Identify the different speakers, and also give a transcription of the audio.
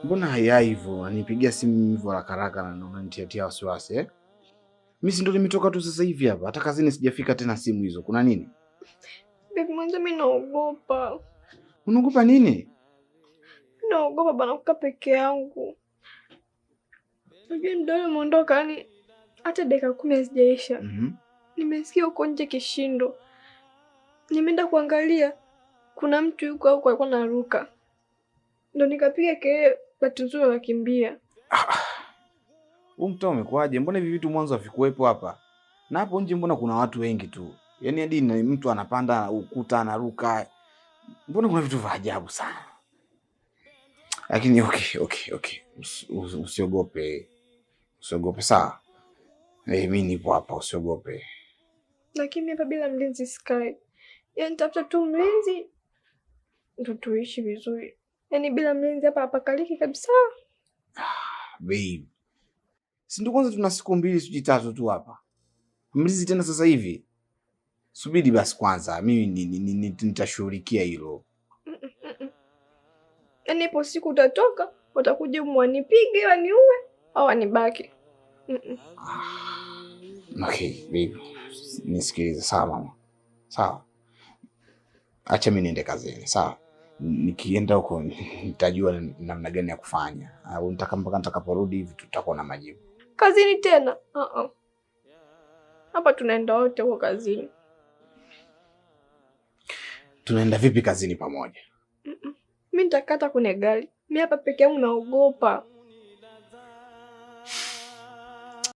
Speaker 1: Mbona hayai hivyo? Anipigia simu hivyo haraka na unanitia wasiwasi eh? Mimi si ndo nimetoka tu sasa hivi hapa. Hata kazini sijafika tena simu hizo. Kuna nini?
Speaker 2: Baby mwanzo mimi naogopa.
Speaker 1: Unaogopa nini?
Speaker 2: Naogopa bana kukaa peke yangu. Unajua ndio umeondoka yani hata dakika 10 hazijaisha. Nimesikia uko nje kishindo. Nimeenda kuangalia kuna mtu yuko au alikuwa anaruka. Ndio nikapiga kelele, bahati nzuri wakimbia.
Speaker 1: Huu mtaa umekuaje? Mbona hivi vitu mwanzo havikuwepo hapa? Na hapo nje mbona kuna watu wengi tu? Yaani hadi mtu anapanda ukuta anaruka. Mbona kuna vitu vya ajabu sana? Lakini okay. Usiogope. Usiogope sawa? Mimi nipo hapa, usiogope.
Speaker 2: Lakini hapa bila mlinzi sikai. Yaani tafuta tu mlinzi ndio tuishi vizuri. Yaani bila mlinzi hapa hapakaliki kabisa.
Speaker 1: Babe. Si ndio kwanza tuna siku 2 sijui 3 tu hapa. Mlinzi tena sasa hivi. Subiri basi kwanza, mimi nitashughulikia hilo.
Speaker 2: Yaani ipo siku utatoka, watakuja mwanipige, waniue au wanibaki.
Speaker 1: Okay, baby. Nisikilize sawa mama. Sawa. Acha mimi niende kazini, sawa? Nikienda huko nitajua namna gani ya kufanya. Au mpaka nitakaporudi hivi tutakuwa na majibu.
Speaker 2: Kazini tena? Hapa tunaenda wote huko kazini.
Speaker 1: Tunaenda vipi kazini pamoja?
Speaker 2: Mimi nitakata kwenye gari. Mimi hapa peke yangu naogopa.